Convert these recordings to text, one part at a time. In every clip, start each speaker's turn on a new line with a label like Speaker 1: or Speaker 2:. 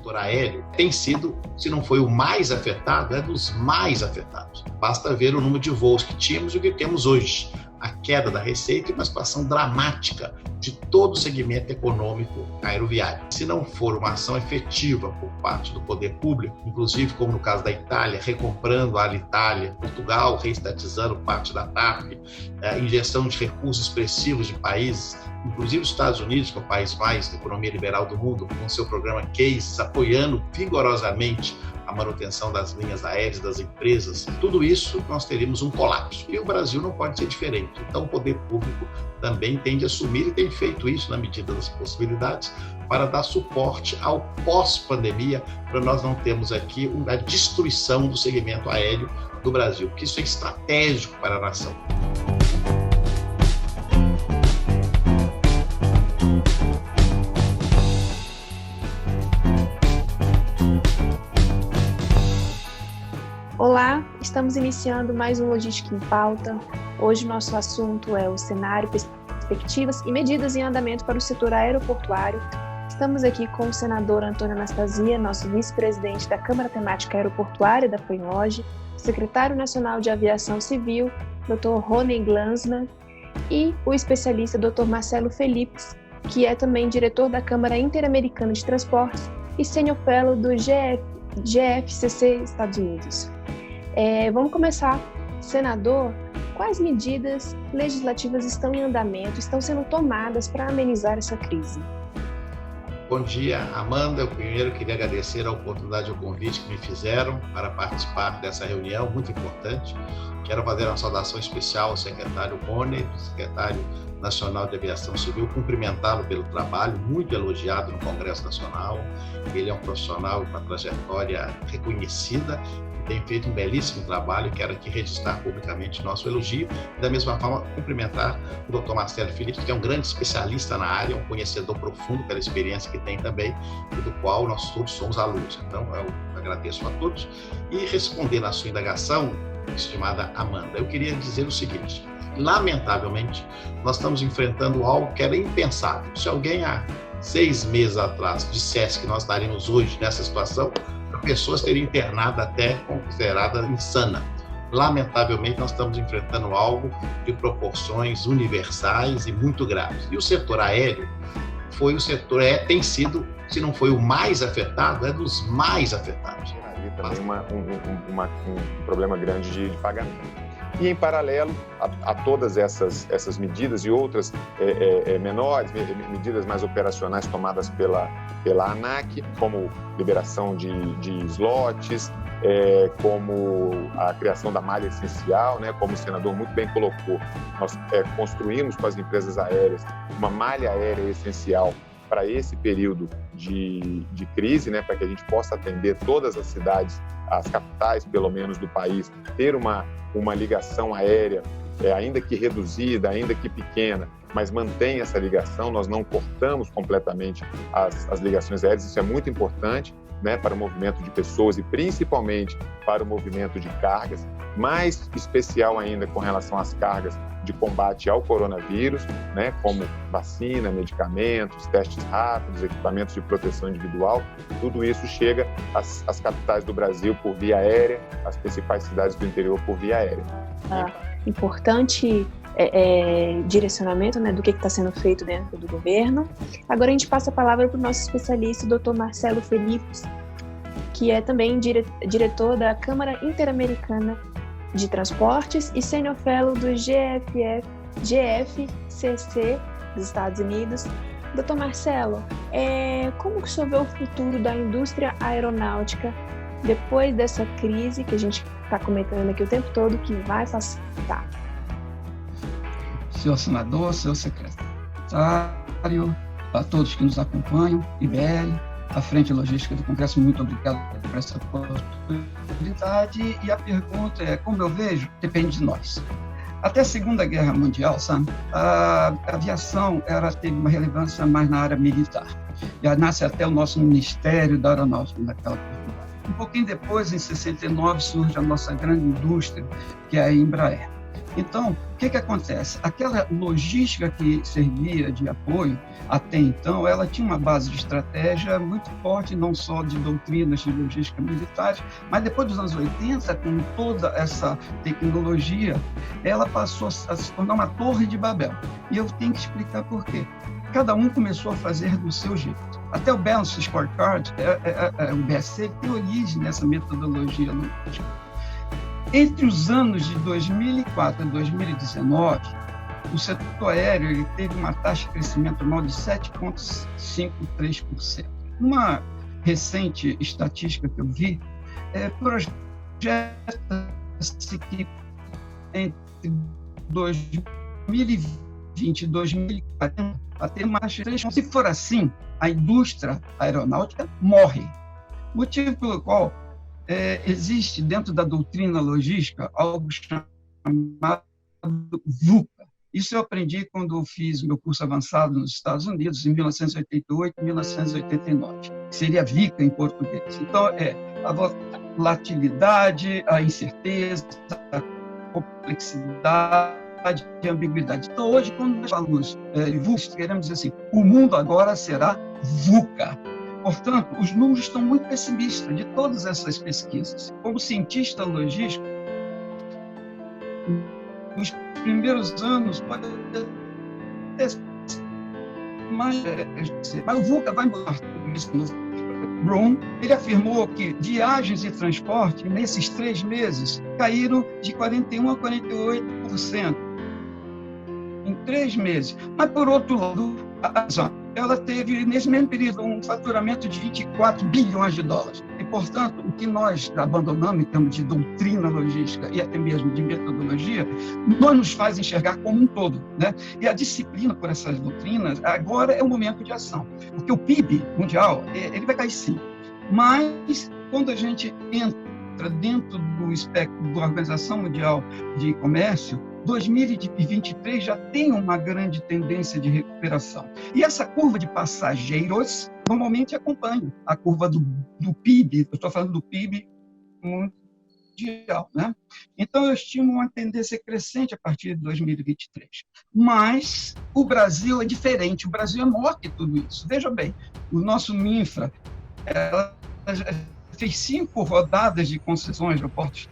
Speaker 1: setor aéreo tem sido, se não foi o mais afetado, é dos mais afetados. Basta ver o número de voos que tínhamos e o que temos hoje. A queda da receita e uma situação dramática de todo o segmento econômico aeroviário. Se não for uma ação efetiva por parte do poder público, inclusive como no caso da Itália, recomprando a Alitalia, Portugal reestatizando parte da TAP, injeção de recursos expressivos de países, inclusive os Estados Unidos, que é o país mais de economia liberal do mundo, com seu programa CASES, apoiando vigorosamente a manutenção das linhas aéreas, das empresas, tudo isso nós teríamos um colapso. E o Brasil não pode ser diferente. Então o poder público também tem de assumir e tem feito isso na medida das possibilidades para dar suporte ao pós-pandemia, para nós não termos aqui a destruição do segmento aéreo do Brasil, porque isso é estratégico para a nação.
Speaker 2: Olá, estamos iniciando mais um Logística em Pauta. Hoje nosso assunto é o cenário, perspectivas e medidas em andamento para o setor aeroportuário. Estamos aqui com o senador Antônio Anastasia, nosso vice-presidente da Câmara Temática Aeroportuária da FANHOGE, secretário nacional de Aviação Civil, Dr. Rony Glanzmann, e o especialista Dr. Marcelo Felipes, que é também diretor da Câmara Interamericana de Transportes e senior fellow do GFCC Estados Unidos. Vamos começar. Senador, quais medidas legislativas estão em andamento, estão sendo tomadas para amenizar essa crise?
Speaker 1: Bom dia, Amanda. Eu primeiro queria agradecer a oportunidade e o convite que me fizeram para participar dessa reunião muito importante. Quero fazer uma saudação especial ao secretário Rony, secretário nacional de Aviação Civil, cumprimentá-lo pelo trabalho muito elogiado no Congresso Nacional. Ele é um profissional com uma trajetória reconhecida, tem feito um belíssimo trabalho, quero aqui registrar publicamente nosso elogio e da mesma forma cumprimentar o Dr. Marcelo Felipes, que é um grande especialista na área, um conhecedor profundo pela experiência que tem também e do qual nós todos somos alunos. Então eu agradeço a todos e respondendo à sua indagação, estimada Amanda, eu queria dizer o seguinte: lamentavelmente nós estamos enfrentando algo que era impensável. Se alguém há 6 meses atrás dissesse que nós estaríamos hoje nessa situação, pessoas teriam internado até considerada insana. Lamentavelmente, nós estamos enfrentando algo de proporções universais e muito graves. E o setor aéreo tem sido, se não foi o mais afetado, é dos mais afetados.
Speaker 3: Ali também um problema grande de pagamento. E, em paralelo a todas essas medidas e outras menores, medidas mais operacionais tomadas pela ANAC, como liberação de slots, como a criação da malha essencial, né, como o senador muito bem colocou, nós construímos com as empresas aéreas uma malha aérea essencial para esse período de crise, né, para que a gente possa atender todas as cidades, as capitais, pelo menos, do país, ter uma ligação aérea, ainda que reduzida, ainda que pequena, mas mantém essa ligação, nós não cortamos completamente as ligações aéreas, isso é muito importante, né, para o movimento de pessoas e principalmente para o movimento de cargas, mais especial ainda com relação às cargas de combate ao coronavírus, né, como vacina, medicamentos, testes rápidos, equipamentos de proteção individual, tudo isso chega às capitais do Brasil por via aérea, às principais cidades do interior por via aérea.
Speaker 2: Importante direcionamento, né, do que está sendo feito dentro do governo. Agora a gente passa a palavra para o nosso especialista, o Dr. Marcelo Felipes, que é também diretor da Câmara Interamericana de Transportes e senior fellow do GFCC dos Estados Unidos. Dr. Marcelo, como que o senhor vê o futuro da indústria aeronáutica depois dessa crise que a gente está comentando aqui o tempo todo, que vai facilitar?
Speaker 4: Senhor senador, senhor secretário, a todos que nos acompanham, IBL, a Frente Logística do Congresso, muito obrigado por essa oportunidade. E a pergunta é, como eu vejo, depende de nós. Até a Segunda Guerra Mundial, sabe, a aviação teve uma relevância mais na área militar. Já nasce até o nosso Ministério da Aeronáutica naquela oportunidade. Um pouquinho depois, em 69, surge a nossa grande indústria, que é a Embraer. Então, o que acontece? Aquela logística que servia de apoio até então, ela tinha uma base de estratégia muito forte, não só de doutrinas de logística militares, mas depois dos anos 80, com toda essa tecnologia, ela passou a se tornar uma torre de Babel. E eu tenho que explicar por quê. Cada um começou a fazer do seu jeito. Até o Balanced Scorecard, o BSC, tem origem nessa metodologia logística. Entre os anos de 2004 a 2019, o setor aéreo ele teve uma taxa de crescimento anual de 7,53%. Uma recente estatística que eu vi projeta-se que entre 2020 e 2040 a ter uma taxa de 3%. Se for assim, a indústria aeronáutica morre. Motivo pelo qual existe dentro da doutrina logística algo chamado VUCA. Isso eu aprendi quando fiz meu curso avançado nos Estados Unidos, em 1988 e 1989. Seria VICA em português. Então, a volatilidade, a incerteza, a complexidade e a ambiguidade. Então, hoje, quando nós falamos de VUCA, queremos dizer assim, o mundo agora será VUCA. Portanto, os números estão muito pessimistas de todas essas pesquisas. Como cientista logístico, nos primeiros anos pode ter mas o VUCA vai mudar tudo isso. Brum, ele afirmou que viagens e transporte, nesses 3 meses, caíram de 41% a 48%. Em 3 meses. Mas, por outro lado, a Amazon, ela teve, nesse mesmo período, um faturamento de 24 bilhões de dólares. E, portanto, o que nós abandonamos em termos de doutrina logística e até mesmo de metodologia, não nos faz enxergar como um todo, né? E a disciplina por essas doutrinas, agora é o momento de ação. Porque o PIB mundial, ele vai cair sim. Mas, quando a gente entra dentro do espectro da Organização Mundial de Comércio, 2023 já tem uma grande tendência de recuperação. E essa curva de passageiros normalmente acompanha a curva do PIB, eu estou falando do PIB mundial, né? Então, eu estimo uma tendência crescente a partir de 2023. Mas o Brasil é diferente, o Brasil é maior que tudo isso. Veja bem, o nosso MINFRA fez 5 rodadas de concessões de aeroportos,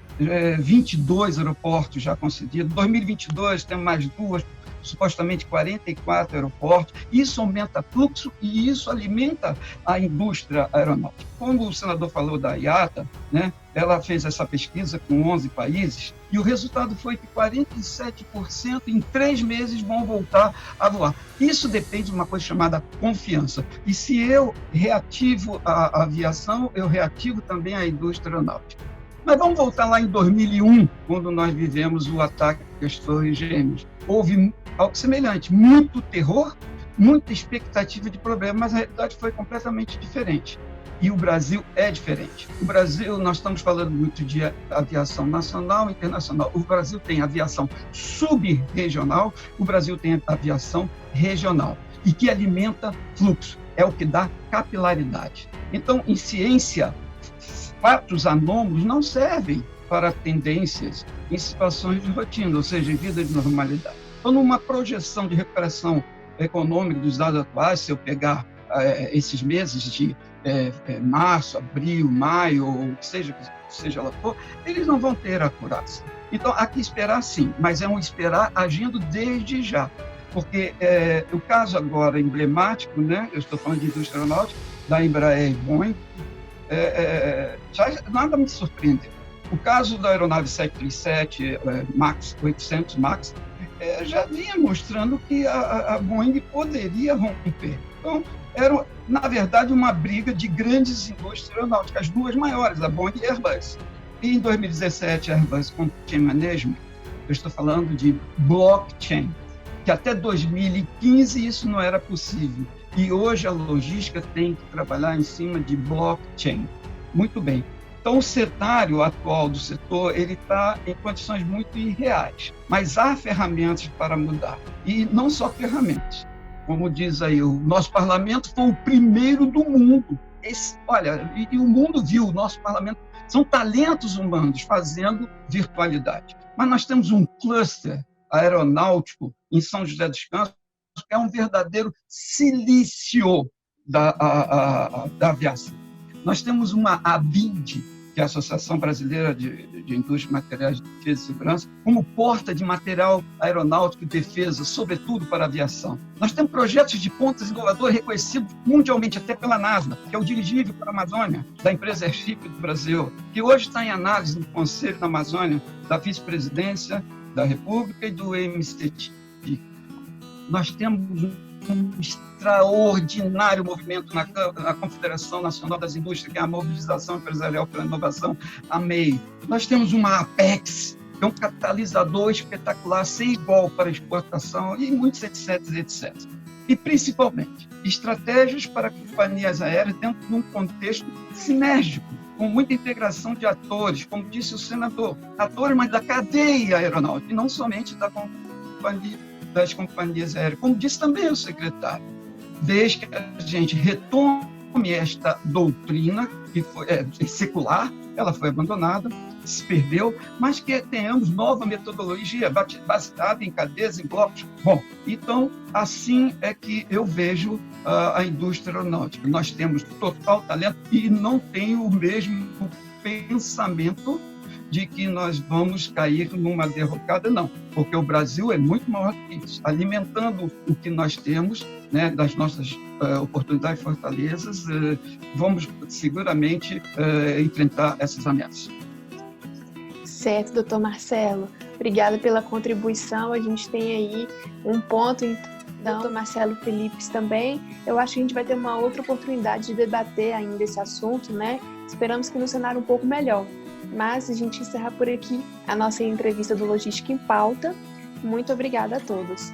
Speaker 4: 22 aeroportos já concedidos. Em 2022 temos mais 2, supostamente 44 aeroportos. Isso aumenta fluxo e isso alimenta a indústria aeronáutica. Como o senador falou da IATA, né, ela fez essa pesquisa com 11 países e o resultado foi que 47% em 3 meses vão voltar a voar. Isso depende de uma coisa chamada confiança. E se eu reativo a aviação, eu reativo também a indústria aeronáutica. Mas vamos voltar lá em 2001, quando nós vivemos o ataque às Torres Gêmeas. Houve algo semelhante, muito terror, muita expectativa de problema, mas a realidade foi completamente diferente. E o Brasil é diferente. O Brasil, nós estamos falando muito de aviação nacional e internacional. O Brasil tem aviação sub-regional, o Brasil tem aviação regional, e que alimenta fluxo, é o que dá capilaridade. Então, em ciência, fatos anômalos não servem para tendências em situações de rotina, ou seja, em vida de normalidade. Então, numa projeção de recuperação econômica dos dados atuais, se eu pegar esses meses de março, abril, maio, ou seja lá for, eles não vão ter acurácia. Então, há que esperar sim, mas é um esperar agindo desde já. Porque o caso agora emblemático, né, eu estou falando de indústria aeronáutica, da Embraer e Boeing, já nada me surpreende. O caso da aeronave 737 MAX, 800 MAX, já vinha mostrando que a Boeing poderia romper. Então, era, na verdade, uma briga de grandes indústrias aeronáuticas, as 2 maiores, a Boeing e a Airbus. E em 2017, a Airbus com Chain Management, eu estou falando de blockchain, que até 2015 isso não era possível. E hoje a logística tem que trabalhar em cima de blockchain. Muito bem. Então, o cenário atual do setor ele está em condições muito irreais, mas há ferramentas para mudar. E não só ferramentas. Como diz aí, o nosso parlamento foi o primeiro do mundo. Olha, e o mundo viu o nosso parlamento São talentos humanos fazendo virtualidade. Mas nós temos um cluster aeronáutico em São José dos Campos, que é um verdadeiro silício da aviação. Nós temos uma ABIND, que é a Associação Brasileira de Indústria de Materiais de Defesa e Segurança, como porta de material aeronáutico e defesa, sobretudo para a aviação. Nós temos projetos de pontas inovadoras reconhecidos mundialmente, até pela NASA, que é o dirigível para a Amazônia, da empresa Airship do Brasil, que hoje está em análise no Conselho da Amazônia, da Vice-Presidência da República e do MCT. Nós temos um extraordinário movimento na Confederação Nacional das Indústrias, que é a Mobilização Empresarial pela Inovação, a MEI. Nós temos uma Apex, que é um catalisador espetacular, sem igual para exportação, e muitos etc. E, principalmente, estratégias para companhias aéreas dentro de um contexto sinérgico, com muita integração de atores, como disse o senador, atores, mas da cadeia aeronáutica, e não somente das companhias aéreas, como disse também o secretário, desde que a gente retome esta doutrina, que foi secular, ela foi abandonada, se perdeu, mas que tenhamos nova metodologia, baseada em cadeias, em blocos. Bom, então, assim é que eu vejo a indústria aeronáutica. Nós temos total talento e não tenho o mesmo pensamento de que nós vamos cair numa derrocada, não, porque o Brasil é muito maior que isso, alimentando o que nós temos, né, das nossas oportunidades e fortalezas, vamos seguramente enfrentar essas ameaças.
Speaker 2: Certo, doutor Marcelo, obrigada pela contribuição. A gente tem aí um ponto, então, doutor Marcelo Felipe também. Eu acho que a gente vai ter uma outra oportunidade de debater ainda esse assunto, né? Esperamos que no cenário um pouco melhor. Mas a gente encerra por aqui a nossa entrevista do Logística em Pauta. Muito obrigada a todos.